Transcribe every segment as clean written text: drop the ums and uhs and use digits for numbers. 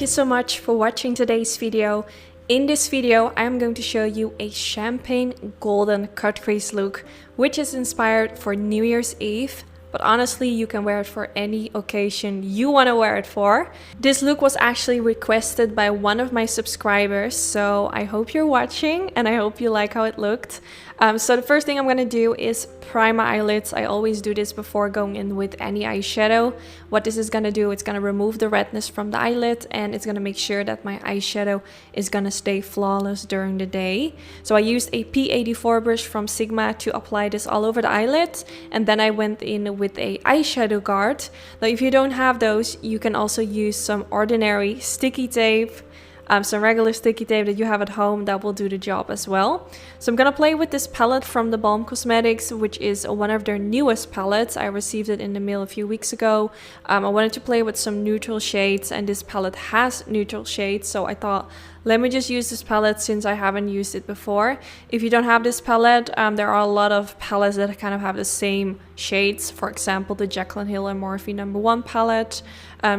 you so much for watching today's video. In this video, I'm going to show you a champagne golden cut crease look, which is inspired for New Year's Eve. But honestly, you can wear it for any occasion you want to wear it for. This look was actually requested by one of my subscribers, so I hope you're watching and I hope you like how it looked. So the first thing I'm going to do is prime my eyelids. I always do this before going in with any eyeshadow. What this is going to do, it's going to remove the redness from the eyelid and it's going to make sure that my eyeshadow is going to stay flawless during the day. So I used a P84 brush from Sigma to apply this all over the eyelid, and then I went in with a eyeshadow guard. Now if you don't have those, you can also use some ordinary sticky tape. Some regular sticky tape that you have at home, that will do the job as well. So I'm gonna play with this palette from the Balm Cosmetics, which is one of their newest palettes. I received it in the mail a few weeks ago. I wanted to play with some neutral shades, and this palette has neutral shades, so I thought, let me just use this palette since I haven't used it before. If you don't have this palette, there are a lot of palettes that kind of have the same shades. For example, the Jaclyn Hill and Morphe #1 palette.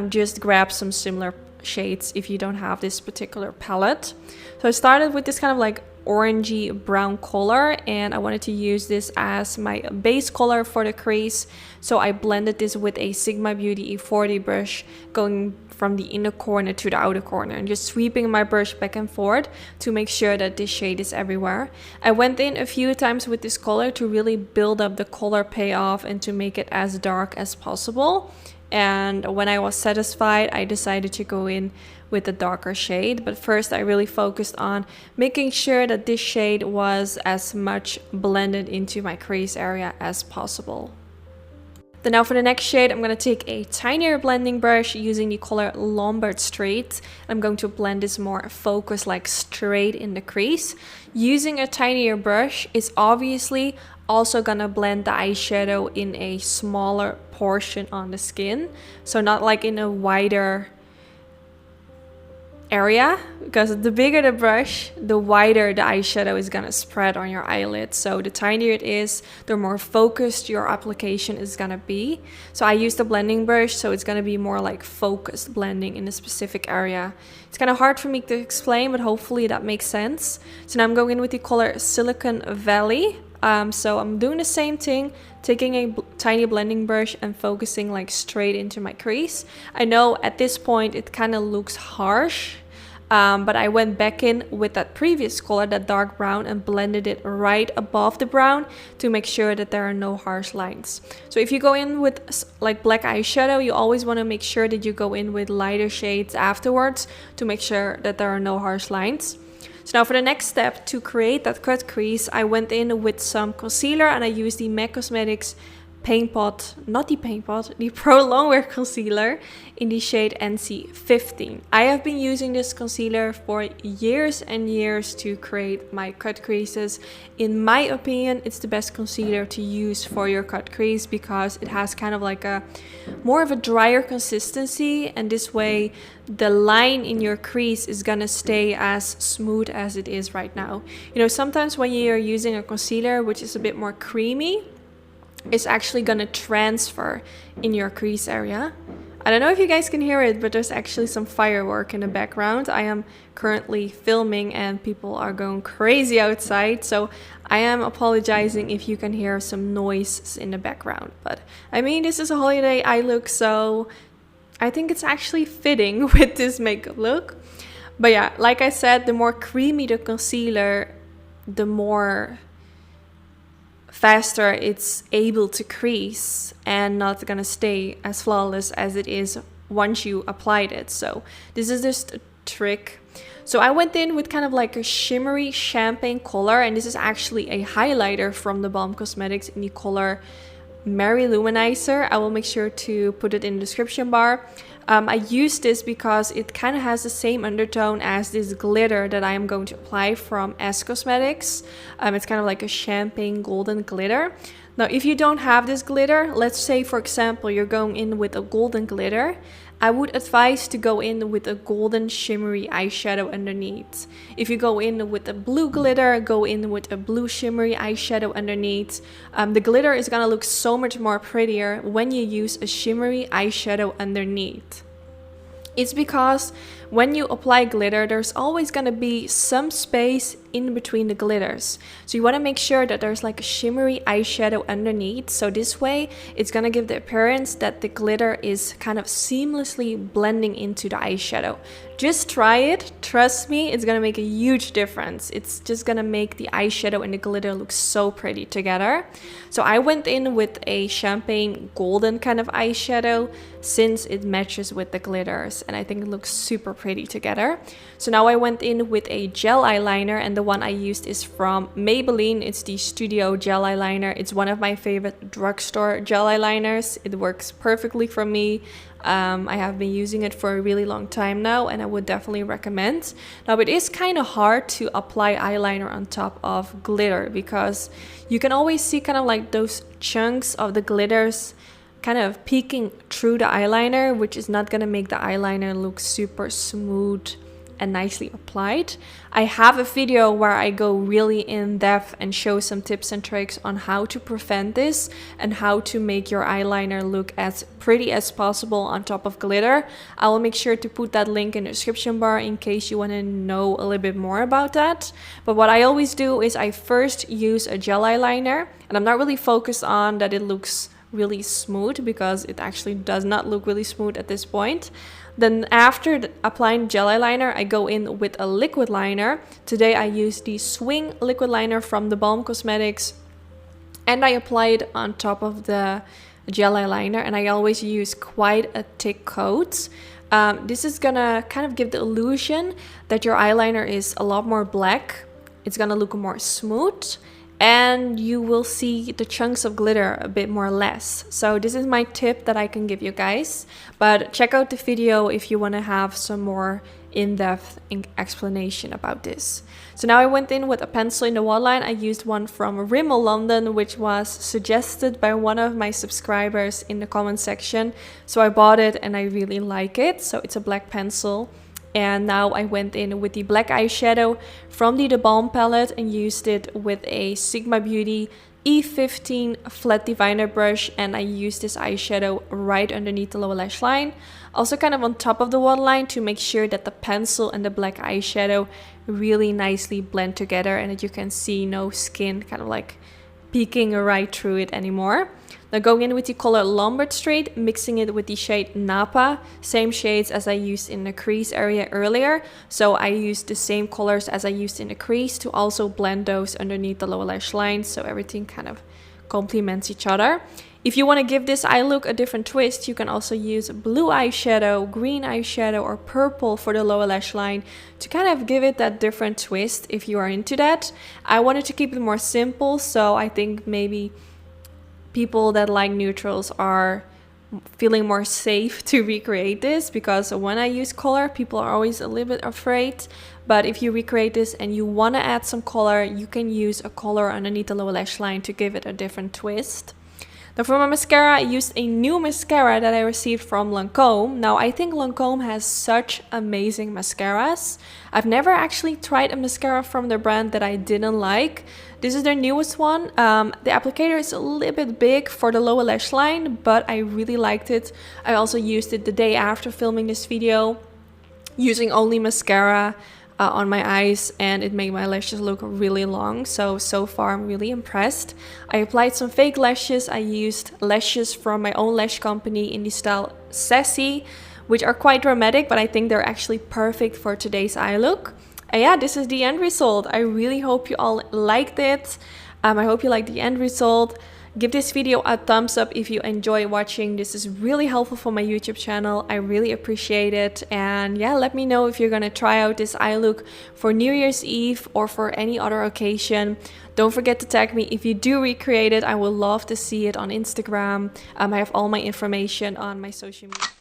Just grab some similar shades if you don't have this particular palette. So I started with this kind of like orangey brown color, and I wanted to use this as my base color for the crease. So I blended this with a Sigma Beauty E40 brush, going from the inner corner to the outer corner and just sweeping my brush back and forth to make sure that this shade is everywhere. I went in a few times with this color to really build up the color payoff and to make it as dark as possible. And when I was satisfied, I decided to go in with a darker shade. But first I really focused on making sure that this shade was as much blended into my crease area as possible. Then now for the next shade, I'm going to take a tinier blending brush using the color Lombard Street. I'm going to blend this more focused, like straight in the crease. Using a tinier brush is obviously also gonna blend the eyeshadow in a smaller portion on the skin, so not like in a wider area, because the bigger the brush, the wider the eyeshadow is gonna spread on your eyelid. So the tinier it is, the more focused your application is gonna be. So I used a blending brush, so it's gonna be more like focused blending in a specific area. It's kind of hard for me to explain, but hopefully that makes sense. So now I'm going in with the color Silicon Valley. So I'm doing the same thing, taking a tiny blending brush and focusing like straight into my crease. I know at this point it kind of looks harsh, but I went back in with that previous color, that dark brown, and blended it right above the brown to make sure that there are no harsh lines. So if you go in with like black eyeshadow, you always want to make sure that you go in with lighter shades afterwards to make sure that there are no harsh lines. So now for the next step, to create that cut crease, I went in with some concealer and I used the MAC Cosmetics Paint Pot, not the Paint Pot, the Pro Longwear Concealer in the shade NC15. I have been using this concealer for years and years to create my cut creases. In my opinion, it's the best concealer to use for your cut crease because it has kind of like a more of a drier consistency, and this way the line in your crease is gonna stay as smooth as it is right now. You know, sometimes when you're using a concealer which is a bit more creamy, it's actually gonna transfer in your crease area. I don't know if you guys can hear it, but there's actually some firework in the background. I am currently filming and people are going crazy outside, so I am apologizing if you can hear some noise in the background. But I mean, this is a holiday eye look, so I think it's actually fitting with this makeup look. But yeah, like I said, the more creamy the concealer, the more faster it's able to crease and not gonna stay as flawless as it is once you applied it. So this is just a trick. So I went in with kind of like a shimmery champagne color, and this is actually a highlighter from the Balm Cosmetics in the color Mary Luminizer. I will make sure to put it in the description bar. I use this because it kind of has the same undertone as this glitter that I am going to apply from S Cosmetics. It's kind of like a champagne golden glitter. Now, if you don't have this glitter, let's say for example you're going in with a golden glitter, I would advise to go in with a golden shimmery eyeshadow underneath. If you go in with a blue glitter, go in with a blue shimmery eyeshadow underneath. The glitter is gonna look so much more prettier when you use a shimmery eyeshadow underneath. It's because when you apply glitter, there's always gonna be some space in between the glitters. So you wanna make sure that there's like a shimmery eyeshadow underneath. So this way, it's gonna give the appearance that the glitter is kind of seamlessly blending into the eyeshadow. Just try it, trust me, it's gonna make a huge difference. It's just gonna make the eyeshadow and the glitter look so pretty together. So I went in with a champagne golden kind of eyeshadow since it matches with the glitters, and I think it looks super pretty together. So now I went in with a gel eyeliner, and the one I used is from Maybelline. It's the Studio Gel Eyeliner. It's one of my favorite drugstore gel eyeliners. It works perfectly for me. I have been using it for a really long time now, and I would definitely recommend. Now, it is kind of hard to apply eyeliner on top of glitter because you can always see kind of like those chunks of the glitters kind of peeking through the eyeliner, which is not going to make the eyeliner look super smooth and nicely applied. I have a video where I go really in depth and show some tips and tricks on how to prevent this and how to make your eyeliner look as pretty as possible on top of glitter. I will make sure to put that link in the description bar in case you want to know a little bit more about that. But what I always do is I first use a gel eyeliner, and I'm not really focused on that it looks really smooth because it actually does not look really smooth at this point. Then after applying gel eyeliner, I go in with a liquid liner. Today I use the Swing liquid liner from the Balm Cosmetics, and I apply it on top of the gel eyeliner, and I always use quite a thick coat. This is gonna kind of give the illusion that your eyeliner is a lot more black. It's gonna look more smooth, and you will see the chunks of glitter a bit more less. So this is my tip that I can give you guys, but check out the video if you want to have some more in-depth explanation about this. So now I went in with a pencil in the waterline. I used one from Rimmel London, which was suggested by one of my subscribers in the comment section. So I bought it and I really like it. So it's a black pencil. And now I went in with the black eyeshadow from the Balm palette and used it with a Sigma Beauty E15 flat diviner brush, and I used this eyeshadow right underneath the lower lash line, also kind of on top of the waterline, to make sure that the pencil and the black eyeshadow really nicely blend together and that you can see no skin kind of like peeking right through it anymore. Now going in with the color Lombard Street, mixing it with the shade Napa, same shades as I used in the crease area earlier. So I used the same colors as I used in the crease to also blend those underneath the lower lash line, so everything kind of complements each other. If you want to give this eye look a different twist, you can also use blue eyeshadow, green eyeshadow, or purple for the lower lash line to kind of give it that different twist if you are into that. I wanted to keep it more simple, so I think maybe people that like neutrals are feeling more safe to recreate this, because when I use color, people are always a little bit afraid. But if you recreate this and you want to add some color, you can use a color underneath the lower lash line to give it a different twist. Now for my mascara, I used a new mascara that I received from Lancome. Now I think Lancome has such amazing mascaras. I've never actually tried a mascara from their brand that I didn't like. This is their newest one. The applicator is a little bit big for the lower lash line, but I really liked it. I also used it the day after filming this video, using only mascara on my eyes, and it made my lashes look really long. So far I'm really impressed. I applied some fake lashes. I used lashes from my own lash company in the style Sassy, which are quite dramatic, but I think they're actually perfect for today's eye look. And yeah, this is the end result. I really hope you all liked it. I hope you liked the end result. Give this video a thumbs up if you enjoy watching. This is really helpful for my YouTube channel. I really appreciate it. And yeah, let me know if you're gonna try out this eye look for New Year's Eve or for any other occasion. Don't forget to tag me if you do recreate it. I would love to see it on Instagram. I have all my information on my social media.